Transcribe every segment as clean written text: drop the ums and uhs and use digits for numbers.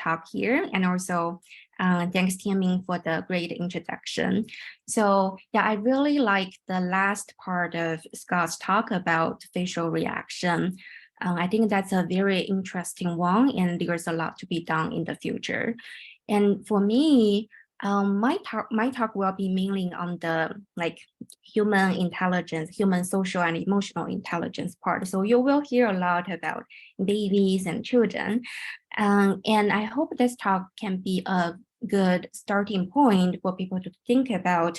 talk here, and also thanks Tianming for the great introduction. So yeah, I really like the last part of Scott's talk about facial reaction. I think that's a very interesting one, and there's a lot to be done in the future. And for me, my talk will be mainly on the human intelligence, human social and emotional intelligence part. So you will hear a lot about babies and children. And I hope this talk can be a good starting point for people to think about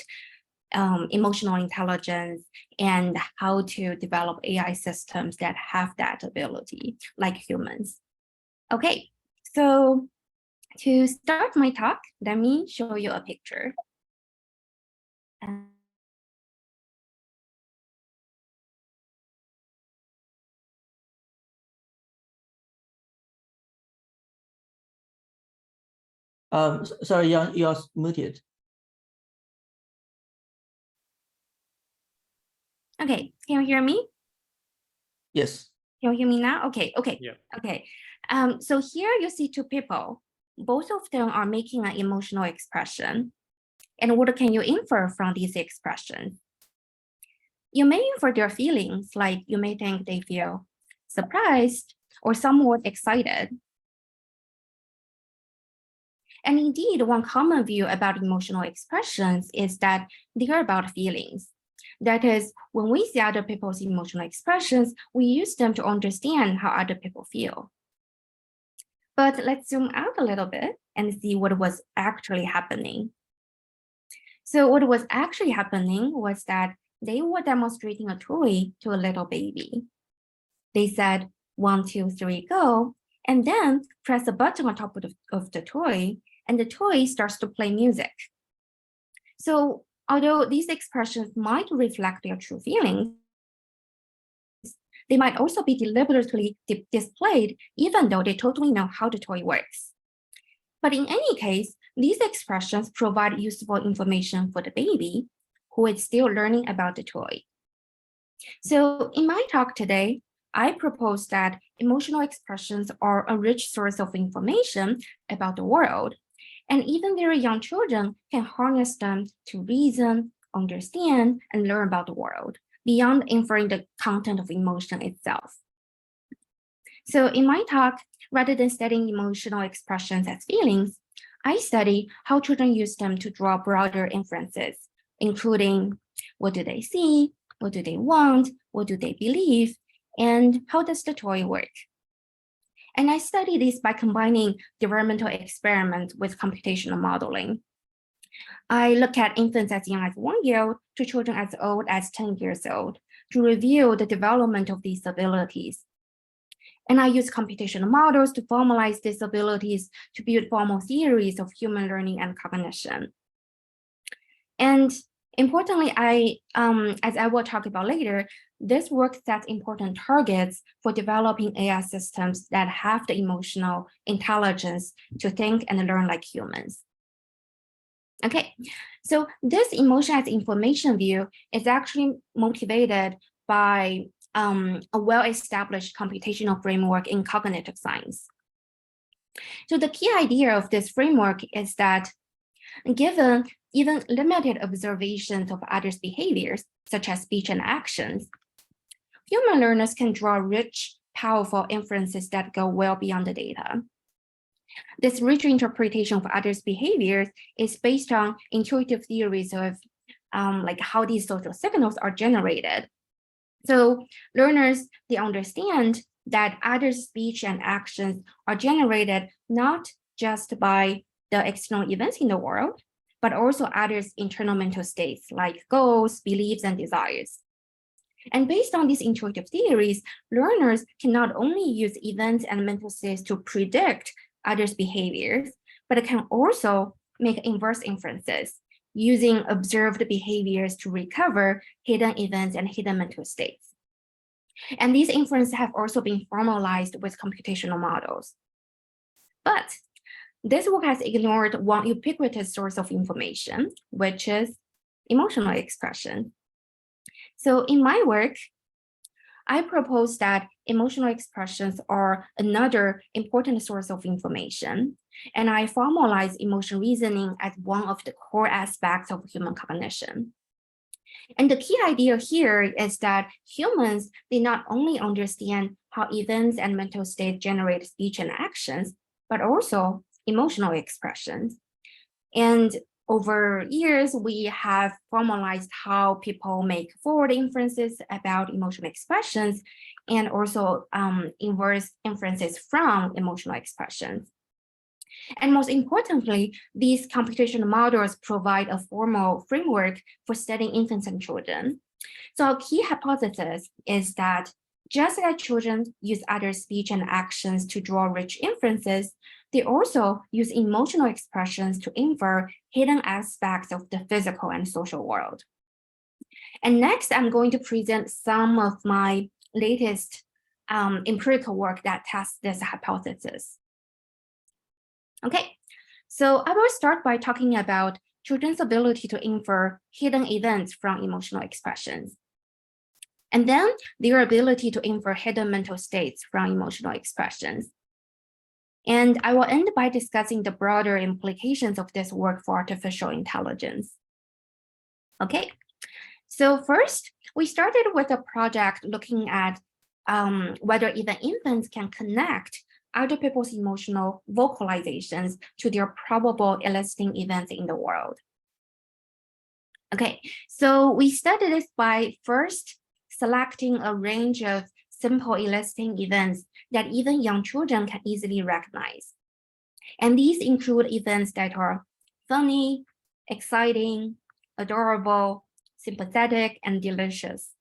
emotional intelligence and how to develop AI systems that have that ability like humans. Okay, so to start my talk, let me show you a picture. Sorry, you're muted. Okay, can you hear me? Yes. Can you hear me now? Okay, Yeah. Okay. So here you see two people. Both of them are making an emotional expression. And what can you infer from these expressions? You may infer their feelings, like you may think they feel surprised or somewhat excited. And indeed, one common view about emotional expressions is that they are about feelings. That is, when we see other people's emotional expressions, we use them to understand how other people feel. But let's zoom out a little bit and see what was actually happening. So what was actually happening was that they were demonstrating a toy to a little baby. They said, 1, 2, 3, go, and then press a button on top of the toy, and the toy starts to play music. So although these expressions might reflect their true feelings, they might also be deliberately displayed, even though they totally know how the toy works. But in any case, these expressions provide useful information for the baby, who is still learning about the toy. So in my talk today, I propose that emotional expressions are a rich source of information about the world, and even very young children can harness them to reason, understand, and learn about the world, beyond inferring the content of emotion itself. So in my talk, rather than studying emotional expressions as feelings, I study how children use them to draw broader inferences, including what do they see, what do they want, what do they believe, and how does the toy work? And I study this by combining developmental experiments with computational modeling. I look at infants as young as 1 year old to children as old as 10 years old to review the development of these abilities. And I use computational models to formalize these abilities to build formal theories of human learning and cognition. And importantly, as I will talk about later, this work sets important targets for developing AI systems that have the emotional intelligence to think and learn like humans. Okay, so this emotion as information view is actually motivated by a well-established computational framework in cognitive science. So the key idea of this framework is that given even limited observations of others' behaviors, such as speech and actions, human learners can draw rich, powerful inferences that go well beyond the data. This rich interpretation of others' behaviors is based on intuitive theories of how these social signals are generated. So learners, they understand that others' speech and actions are generated not just by the external events in the world, but also others' internal mental states like goals, beliefs, and desires. And based on these intuitive theories, learners can not only use events and mental states to predict others' behaviors, but can also make inverse inferences using observed behaviors to recover hidden events and hidden mental states. And these inferences have also been formalized with computational models. But this work has ignored one ubiquitous source of information, which is emotional expression. So in my work, I propose that emotional expressions are another important source of information, and I formalize emotional reasoning as one of the core aspects of human cognition. And the key idea here is that humans, they not only understand how events and mental states generate speech and actions, but also emotional expressions. And over years, we have formalized how people make forward inferences about emotional expressions and also inverse inferences from emotional expressions. And most importantly, these computational models provide a formal framework for studying infants and children. So our key hypothesis is that just like children use other speech and actions to draw rich inferences, they also use emotional expressions to infer hidden aspects of the physical and social world. And next, I'm going to present some of my latest empirical work that tests this hypothesis. Okay, so I will start by talking about children's ability to infer hidden events from emotional expressions, and then their ability to infer hidden mental states from emotional expressions. And I will end by discussing the broader implications of this work for artificial intelligence. Okay, so first, we started with a project looking at whether even infants can connect other people's emotional vocalizations to their probable eliciting events in the world. Okay, so we studied this by first selecting a range of simple eliciting events that even young children can easily recognize. And these include events that are funny, exciting, adorable, sympathetic, and delicious.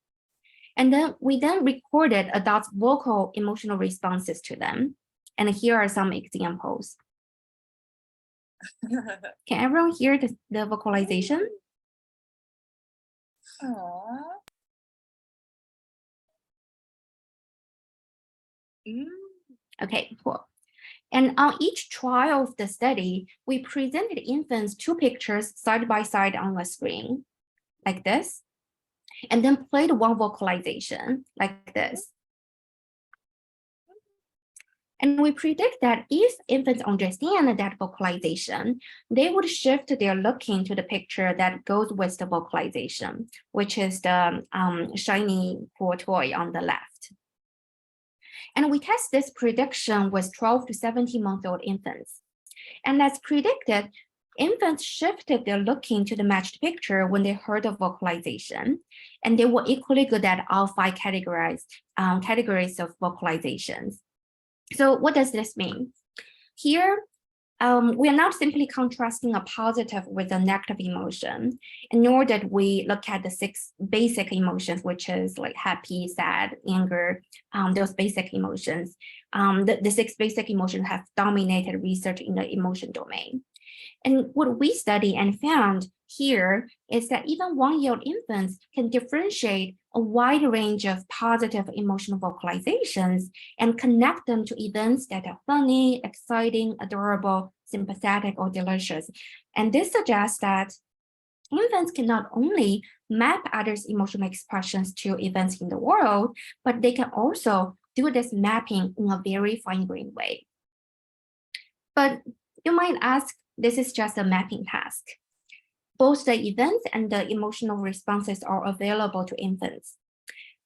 And then we recorded adults' vocal emotional responses to them. And here are some examples. Can everyone hear the vocalization? Okay, cool. And on each trial of the study, we presented infants two pictures side by side on the screen, like this, and then played one vocalization, like this. And we predict that if infants understand that vocalization, they would shift their looking to the picture that goes with the vocalization, which is the shiny cool toy on the left. And we test this prediction with 12 to 17-month-old infants. And as predicted, infants shifted their looking to the matched picture when they heard the vocalization, and they were equally good at all five categories of vocalizations. So what does this mean? Here, we are not simply contrasting a positive with a negative emotion, nor did we look at the 6 basic emotions, which is like happy, sad, anger, those basic emotions. The 6 basic emotions have dominated research in the emotion domain. And what we studied and found here is that even 1-year-old infants can differentiate a wide range of positive emotional vocalizations and connect them to events that are funny, exciting, adorable, sympathetic, or delicious. And this suggests that infants can not only map others' emotional expressions to events in the world, but they can also do this mapping in a very fine-grained way. But you might ask, this is just a mapping task. Both the events and the emotional responses are available to infants.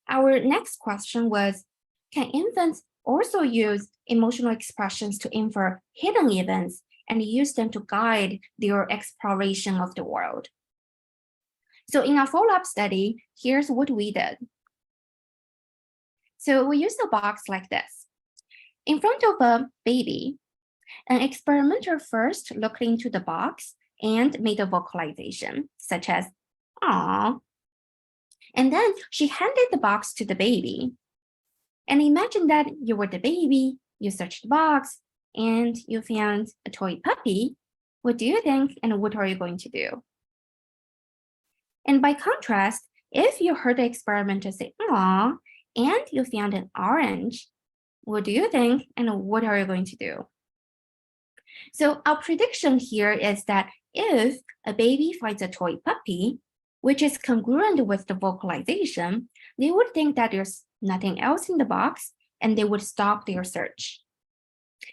Our next question was, can infants also use emotional expressions to infer hidden events and use them to guide their exploration of the world? So in our follow-up study, here's what we did. So we used a box like this. In front of a baby, an experimenter first looked into the box and made a vocalization, such as, "Aw." And then she handed the box to the baby. And imagine that you were the baby, you searched the box, and you found a toy puppy. What do you think, and what are you going to do? And by contrast, if you heard the experimenter say, "Aw," and you found an orange, what do you think, and what are you going to do? So our prediction here is that if a baby finds a toy puppy, which is congruent with the vocalization, they would think that there's nothing else in the box and they would stop their search.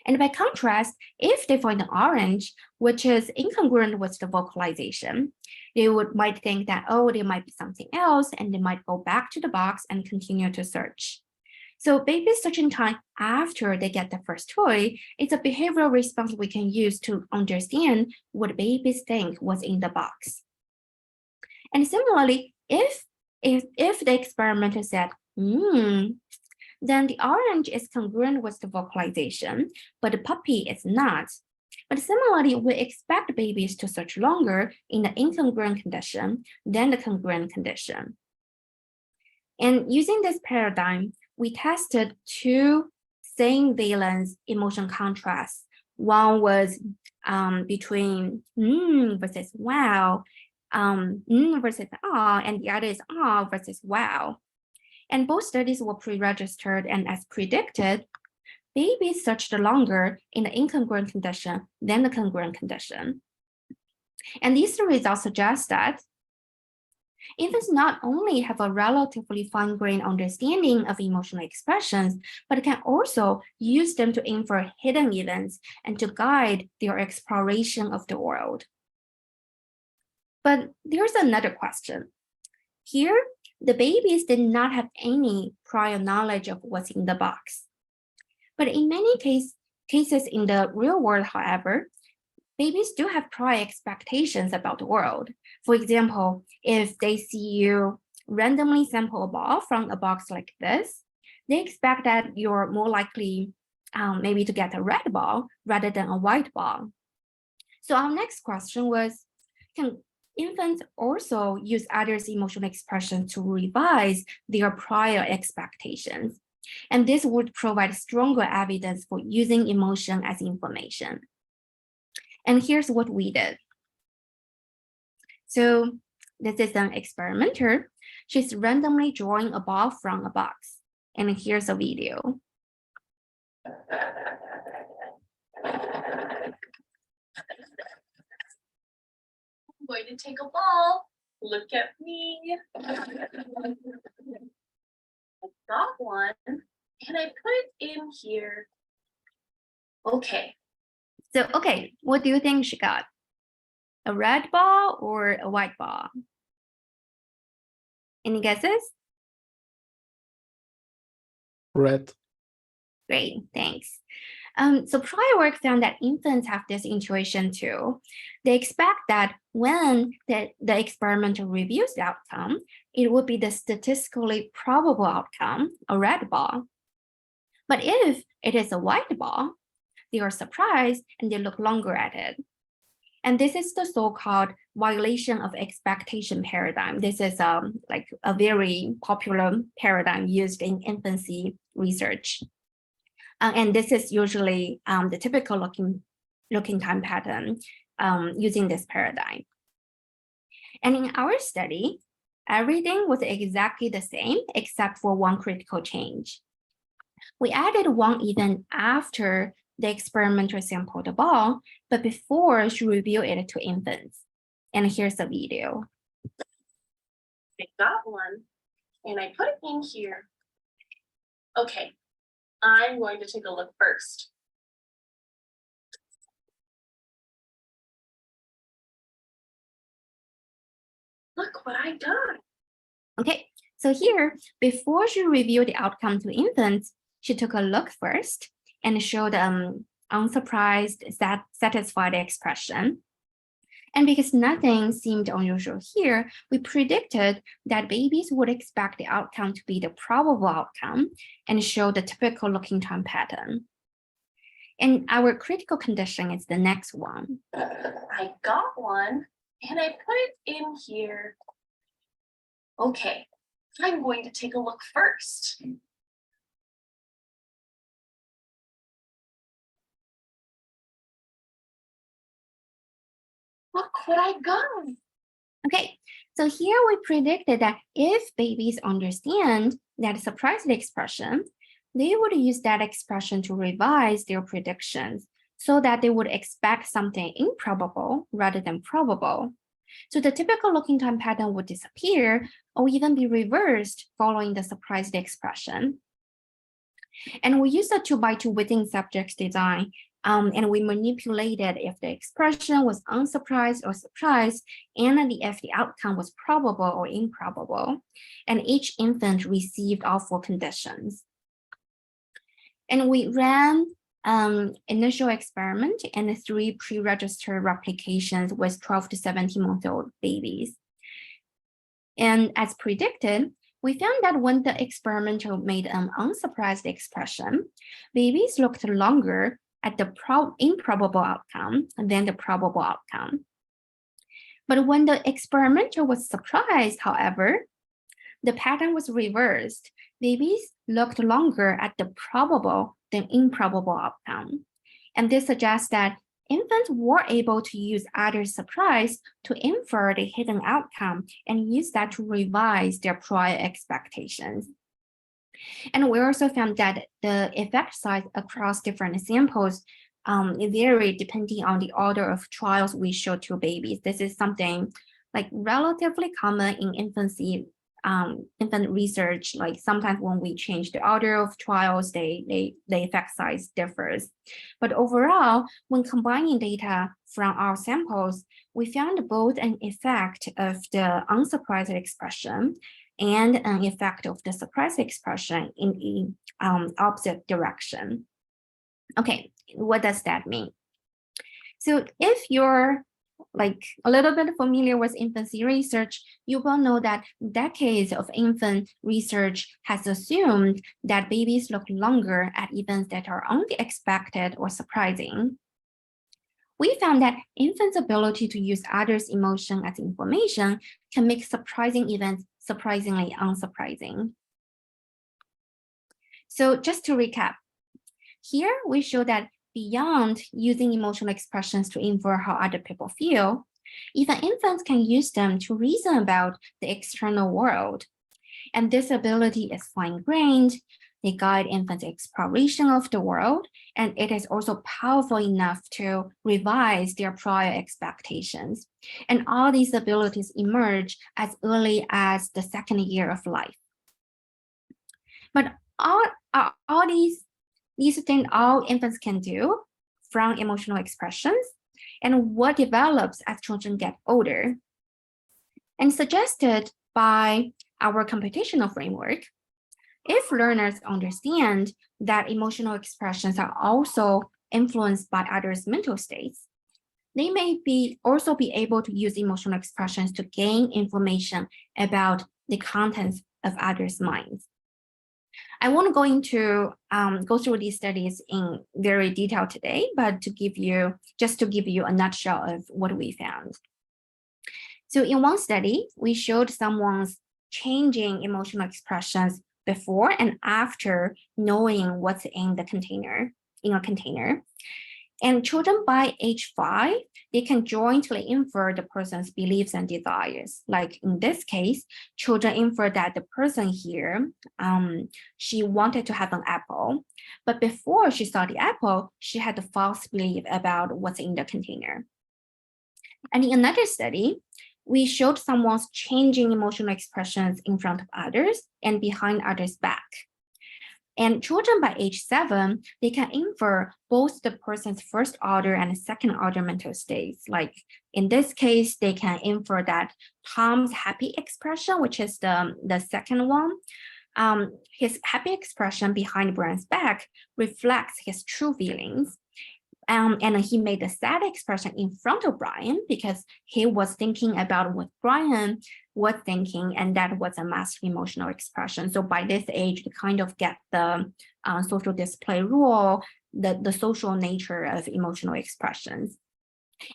And by contrast, if they find an orange, which is incongruent with the vocalization, they might think that, oh, there might be something else, and they might go back to the box and continue to search. So babies searching time after they get the first toy is a behavioral response we can use to understand what babies think was in the box. And similarly, if the experimenter said, then the orange is congruent with the vocalization, but the puppy is not. But similarly, we expect babies to search longer in the incongruent condition than the congruent condition. And using this paradigm, we tested two same valence emotion contrasts. One was between versus wow, versus awe, and the other is awe versus wow. And both studies were pre-registered, and as predicted, babies searched longer in the incongruent condition than the congruent condition. And these results suggest that infants not only have a relatively fine-grained understanding of emotional expressions, but can also use them to infer hidden events and to guide their exploration of the world. But there's another question. Here, the babies did not have any prior knowledge of what's in the box. But in many cases in the real world, however, babies do have prior expectations about the world. For example, if they see you randomly sample a ball from a box like this, they expect that you're more likely maybe to get a red ball rather than a white ball. So our next question was, can infants also use others' emotional expressions to revise their prior expectations? And this would provide stronger evidence for using emotion as information. And here's what we did. So this is an experimenter. She's randomly drawing a ball from a box. And here's a video. I'm going to take a ball. Look at me. I got one and I put it in here. Okay. So, okay, what do you think she got? A red ball or a white ball? Any guesses? Red. Great, thanks. So prior work found that infants have this intuition too. They expect that when the experimenter reviews the outcome, it would be the statistically probable outcome, a red ball. But if it is a white ball, they are surprised and they look longer at it. And this is the so-called violation of expectation paradigm. This is like a very popular paradigm used in infancy research. And this is usually the typical looking time pattern using this paradigm. And in our study, everything was exactly the same except for one critical change. We added one event after the experimenter sampled the ball, but before she revealed it to infants. And here's the video. I got one and I put it in here. Okay, I'm going to take a look first. Look what I got. Okay, so here, before she revealed the outcome to infants, she took a look first and showed unsurprised, satisfied expression. And because nothing seemed unusual here, we predicted that babies would expect the outcome to be the probable outcome and show the typical looking time pattern. And our critical condition is the next one. I got one and I put it in here. Okay, I'm going to take a look first. Look what I got. Okay, so here we predicted that if babies understand that surprised expression, they would use that expression to revise their predictions so that they would expect something improbable rather than probable. So the typical looking time pattern would disappear or even be reversed following the surprised expression. And we used a 2x2 within subjects design, and we manipulated if the expression was unsurprised or surprised, and if the outcome was probable or improbable. And each infant received all 4 conditions. And we ran initial experiment and 3 pre-registered replications with 12 to 17-month-old babies. And as predicted, we found that when the experimenter made an unsurprised expression, babies looked longer at the improbable outcome than the probable outcome. But when the experimenter was surprised, however, the pattern was reversed. Babies looked longer at the probable than improbable outcome. And this suggests that infants were able to use others' surprise to infer the hidden outcome and use that to revise their prior expectations. And we also found that the effect size across different samples varied depending on the order of trials we showed to babies. This is something like relatively common in infancy infant research. Like sometimes when we change the order of trials, the effect size differs. But overall, when combining data from our samples, we found both an effect of the unsurprised expression and an effect of the surprise expression in the opposite direction. Okay, what does that mean? So if you're like a little bit familiar with infancy research, you will know that decades of infant research has assumed that babies look longer at events that are only expected or surprising. We found that infants' ability to use others' emotion as information can make surprising events surprisingly unsurprising. So just to recap, here we show that beyond using emotional expressions to infer how other people feel, even infants can use them to reason about the external world. And this ability is fine-grained. They guide infants' exploration of the world, and it is also powerful enough to revise their prior expectations. And all these abilities emerge as early as the 2nd year of life. But all these things all infants can do from emotional expressions, and what develops as children get older. And suggested by our computational framework, if learners understand that emotional expressions are also influenced by others' mental states, they may also be able to use emotional expressions to gain information about the contents of others' minds. I won't go into go through these studies in very detail today, but to give you a nutshell of what we found. So in one study, we showed someone's changing emotional expressions before and after knowing what's in a container. And children by age 5, they can jointly infer the person's beliefs and desires. Like in this case, children infer that the person here, she wanted to have an apple, but before she saw the apple, she had a false belief about what's in the container. And in another study, we showed someone's changing emotional expressions in front of others and behind others' back. And children by age 7, they can infer both the person's first order and second order mental states. Like in this case, they can infer that Tom's happy expression, which is the second one, his happy expression behind Brian's back reflects his true feelings. And he made the sad expression in front of Brian because he was thinking about what Brian was thinking, and that was a masked emotional expression. So by this age, they kind of get the social display rule, the social nature of emotional expressions.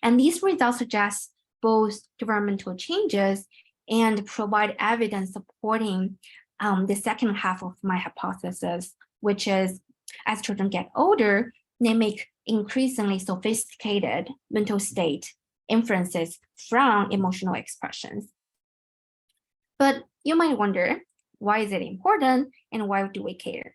And these results suggest both developmental changes and provide evidence supporting the second half of my hypothesis, which is as children get older, they make increasingly sophisticated mental state inferences from emotional expressions. But you might wonder, why is it important and why do we care?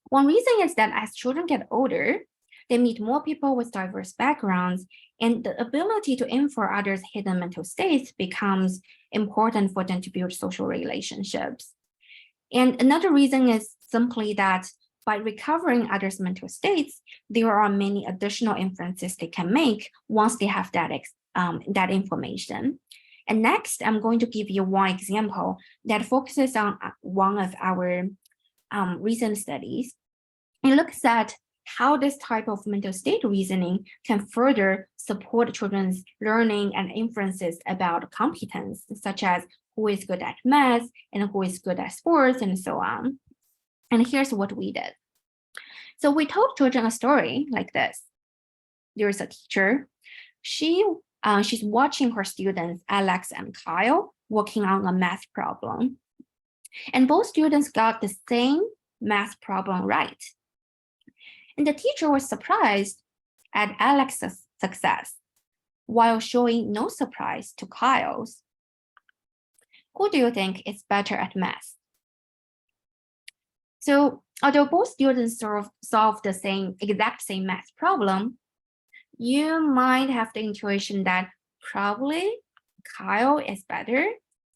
One reason is that as children get older, they meet more people with diverse backgrounds, and the ability to infer others' hidden mental states becomes important for them to build social relationships. And another reason is simply that by recovering others' mental states, there are many additional inferences they can make once they have that information. And next, I'm going to give you one example that focuses on one of our recent studies. It looks at how this type of mental state reasoning can further support children's learning and inferences about competence, such as who is good at math and who is good at sports and so on. And here's what we did. So we told children a story like this. There's a teacher. She's watching her students, Alex and Kyle, working on a math problem. And both students got the same math problem right. And the teacher was surprised at Alex's success, while showing no surprise to Kyle's. Who do you think is better at math? So, although both students solve the exact same math problem, you might have the intuition that probably Kyle is better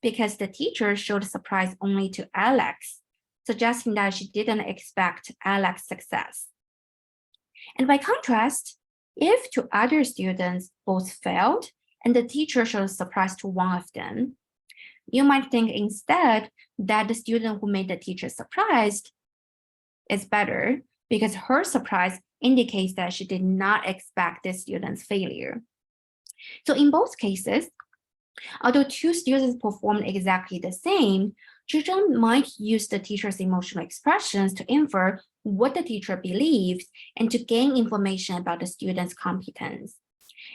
because the teacher showed surprise only to Alex, suggesting that she didn't expect Alex's success. And by contrast, if two other students both failed and the teacher showed surprise to one of them, you might think instead that the student who made the teacher surprised is better because her surprise indicates that she did not expect the student's failure. So in both cases, although two students performed exactly the same, children might use the teacher's emotional expressions to infer what the teacher believes and to gain information about the student's competence.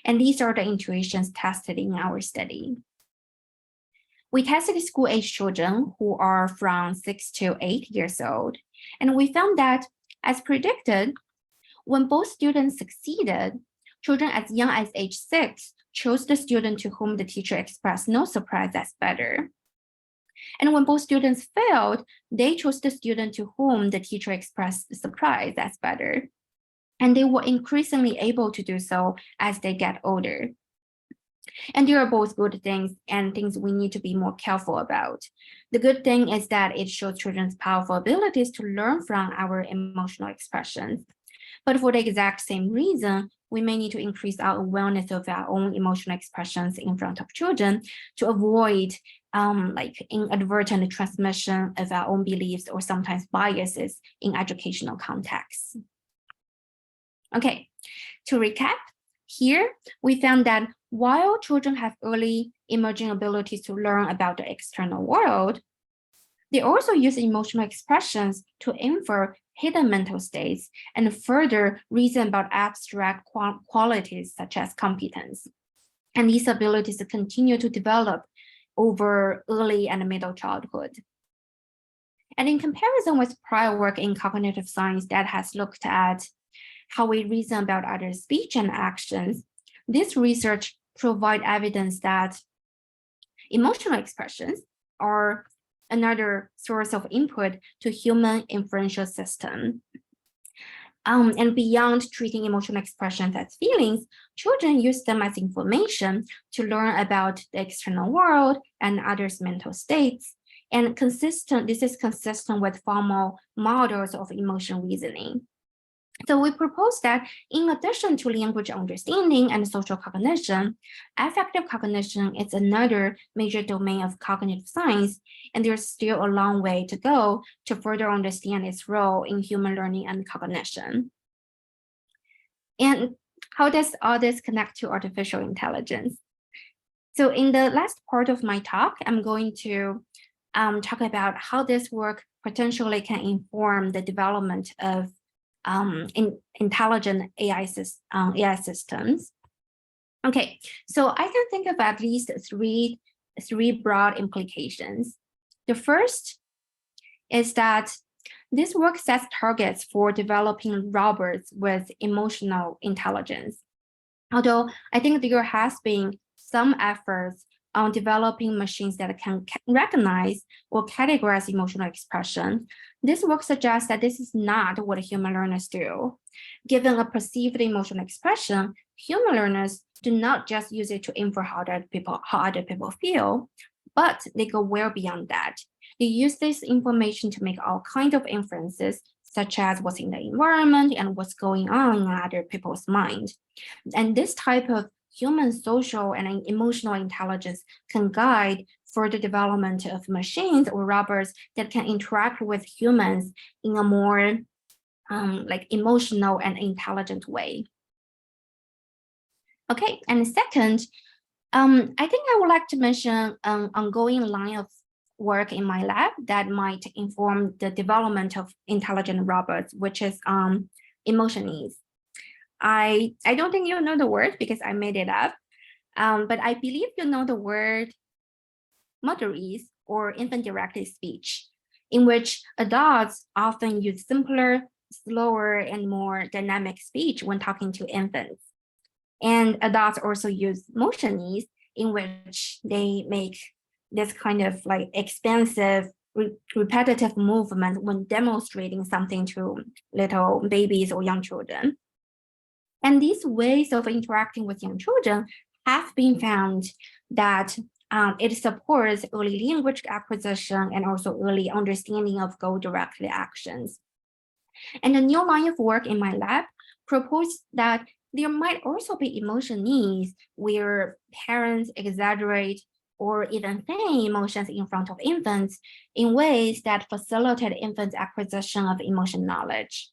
And these are the intuitions tested in our study. We tested school-age children who are from 6 to 8 years old, and we found that, as predicted, when both students succeeded, children as young as age 6 chose the student to whom the teacher expressed no surprise as better. And when both students failed, they chose the student to whom the teacher expressed surprise as better. And they were increasingly able to do so as they get older. And there are both good things and things we need to be more careful about. The good thing is that it shows children's powerful abilities to learn from our emotional expressions. But for the exact same reason, we may need to increase our awareness of our own emotional expressions in front of children to avoid inadvertent transmission of our own beliefs or sometimes biases in educational contexts. Okay, to recap, here we found that while children have early emerging abilities to learn about the external world, they also use emotional expressions to infer hidden mental states and further reason about abstract qualities such as competence. And these abilities continue to develop over early and middle childhood. And in comparison with prior work in cognitive science that has looked at how we reason about others' speech and actions, this research provides evidence that emotional expressions are another source of input to human inferential system. And beyond treating emotional expressions as feelings, children use them as information to learn about the external world and others' mental states. And this is consistent with formal models of emotion reasoning. So we propose that in addition to language understanding and social cognition, affective cognition is another major domain of cognitive science, and there's still a long way to go to further understand its role in human learning and cognition. And how does all this connect to artificial intelligence? So in the last part of my talk, I'm going to talk about how this work potentially can inform the development of intelligent AI systems. Okay, so I can think of at least three broad implications. The first is that this work sets targets for developing robots with emotional intelligence. Although I think there has been some efforts on developing machines that can recognize or categorize emotional expression, this work suggests that this is not what human learners do. Given a perceived emotional expression, human learners do not just use it to infer how other people feel, but they go well beyond that. They use this information to make all kinds of inferences, such as what's in the environment and what's going on in other people's mind. And this type of human social and emotional intelligence can guide further development of machines or robots that can interact with humans in a more like emotional and intelligent way. Okay, and second, I think I would like to mention an ongoing line of work in my lab that might inform the development of intelligent robots, which is emotionese. I don't think you know the word because I made it up, but I believe you know the word motorese or infant-directed speech, in which adults often use simpler, slower, and more dynamic speech when talking to infants. And adults also use motionese, in which they make this kind of like expansive, repetitive movement when demonstrating something to little babies or young children. And these ways of interacting with young children have been found that it supports early language acquisition and also early understanding of goal-directed actions. And a new line of work in my lab proposed that there might also be emotionese where parents exaggerate or even feign emotions in front of infants in ways that facilitate infants' acquisition of emotion knowledge.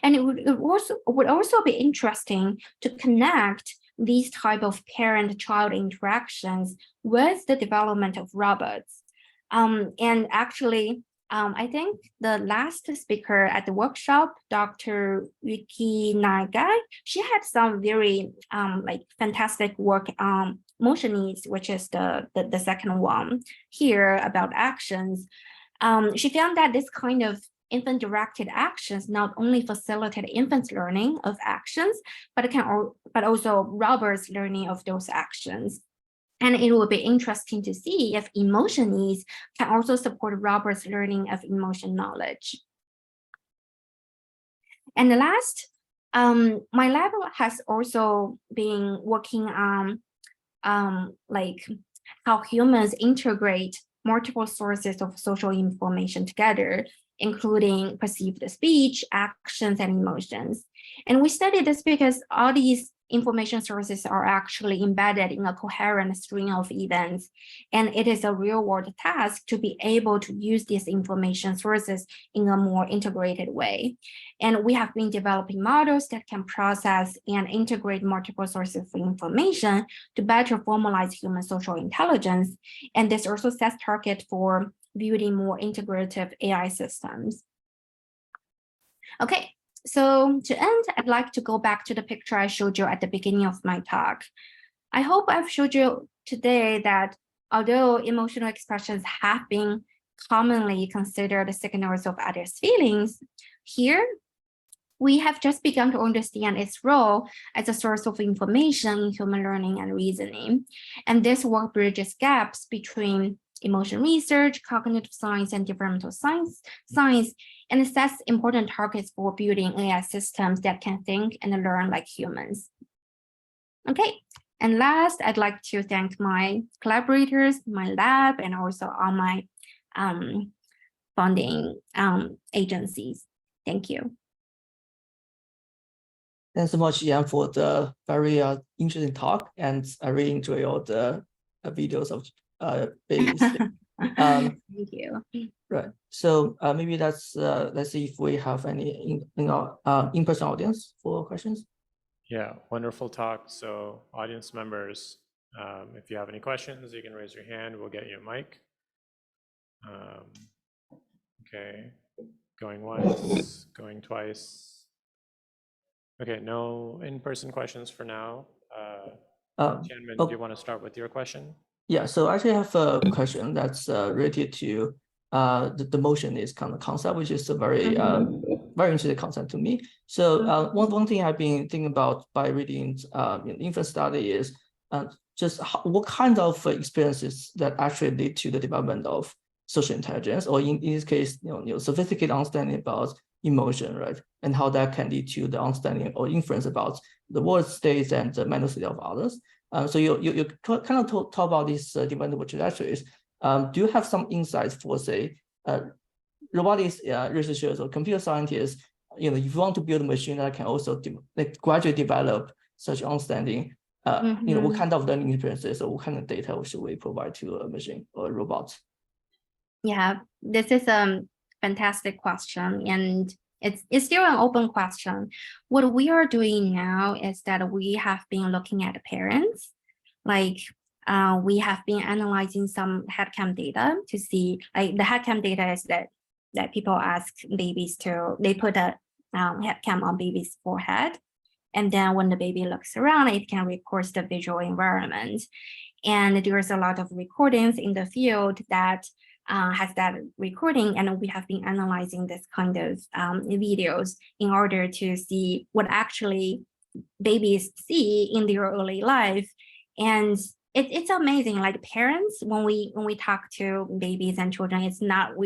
And it would also be interesting to connect these type of parent-child interactions with the development of robots. And actually, I think the last speaker at the workshop, Dr. Yuki Nagai, she had some very like fantastic work on motionese, which is the second one here about actions. She found that this kind of infant-directed actions not only facilitate infants' learning of actions, but also robots' learning of those actions. And it will be interesting to see if emotionese can also support robots' learning of emotion knowledge. And the last, my lab has also been working on like how humans integrate multiple sources of social information together, including perceived speech, actions, and emotions. And we studied this because all these information sources are actually embedded in a coherent string of events. And it is a real-world task to be able to use these information sources in a more integrated way. And we have been developing models that can process and integrate multiple sources of information to better formalize human social intelligence. And this also sets target for building more integrative AI systems. Okay. So to end, I'd like to go back to the picture I showed you at the beginning of my talk. I hope I've showed you today that although emotional expressions have been commonly considered signals of others' feelings, here we have just begun to understand its role as a source of information in human learning and reasoning. And this work bridges gaps between emotion research, cognitive science, and developmental science, and sets important targets for building AI systems that can think and learn like humans. Okay, and last, I'd like to thank my collaborators, my lab, and also all my funding agencies. Thank you. Thanks so much, Yan, for the very interesting talk, and I really enjoy all the videos of babies. Thank you. Right. So maybe let's see if we have any in-person audience for questions. Yeah, wonderful talk. So audience members, if you have any questions, you can raise your hand. We'll get you a mic. Okay, going once, going twice. Okay, no in-person questions for now. Tianmin, do you want to start with your question? Yeah, so I actually have a question that's related to the motionese kind of concept, which is a very very interesting concept to me. So one thing I've been thinking about by reading infant study is just what kind of experiences that actually lead to the development of social intelligence, or in this case, sophisticated understanding about emotion, right? And how that can lead to the understanding or inference about the world states and the mental state of others. So you kind of talk about these developmental trajectories. Do you have some insights for, say, robotics researchers or computer scientists, you know, if you want to build a machine that can also gradually develop such understanding, you know, what kind of learning experiences or what kind of data should we provide to a machine or a robot? Yeah, this is a fantastic question, and it's still an open question. What we are doing now is that we have been looking at parents, like we have been analyzing some headcam data to see, like the headcam data is that people ask babies to, they put a headcam on baby's forehead, and then when the baby looks around, it can record the visual environment. And there's a lot of recordings in the field that has that recording, and we have been analyzing this kind of videos in order to see what actually babies see in their early life. And it's amazing, like parents, when we talk to babies and children, it's not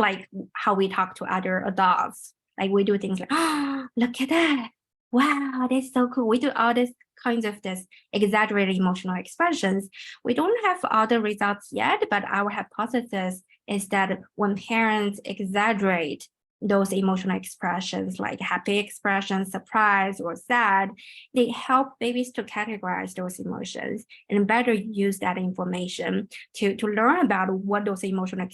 like how we talk to other adults. Like we do things like, oh, look at that, wow, that's so cool. We do all this kinds of this exaggerated emotional expressions. We don't have all the results yet, but our hypothesis is that when parents exaggerate those emotional expressions, like happy expressions, surprise, or sad, they help babies to categorize those emotions and better use that information to learn about what those emotional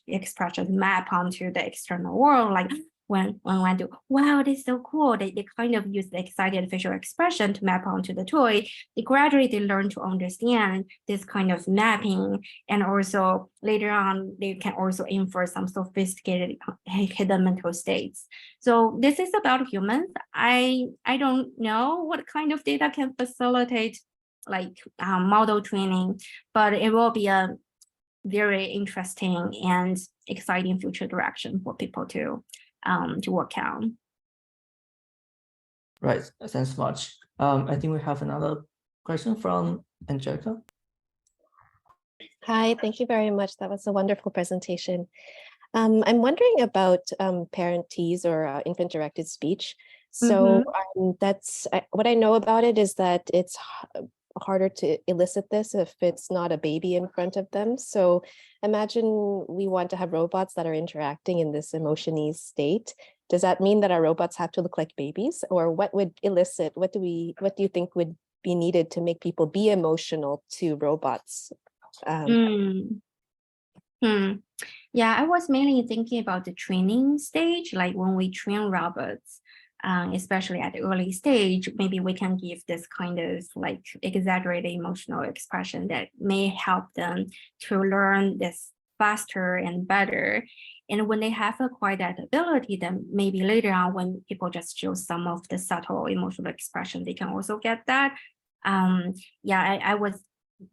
expressions map onto the external world. Like when I do, wow, this is so cool, they kind of use the excited facial expression to map onto the toy. They gradually learn to understand this kind of mapping, and also later on they can also infer some sophisticated hidden mental states. So this is about humans. I don't know what kind of data can facilitate like model training, but it will be a very interesting and exciting future direction for people to work on. Right, thanks much. I think we have another question from Angelica. Hi, thank you very much. That was a wonderful presentation. I'm wondering about parent tease or infant-directed speech. So that's what I know about it is that it's harder to elicit this if it's not a baby in front of them. So imagine we want to have robots that are interacting in this emotion-y state. Does that mean that our robots have to look like babies, or what would elicit, what do you think would be needed to make people be emotional to robots? Yeah, I was mainly thinking about the training stage, like when we train robots, especially at the early stage, maybe we can give this kind of like exaggerated emotional expression that may help them to learn this faster and better. And when they have acquired that ability, then maybe later on when people just show some of the subtle emotional expression, they can also get that.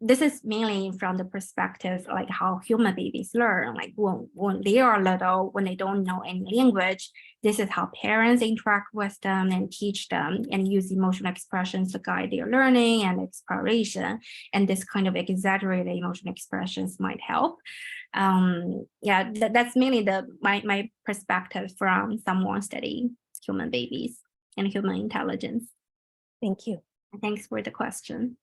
This is mainly from the perspective like how human babies learn. Like when they are little, when they don't know any language, this is how parents interact with them and teach them and use emotional expressions to guide their learning and exploration. And this kind of exaggerated emotional expressions might help. That's mainly my perspective from someone studying human babies and human intelligence. Thank you. Thanks for the question.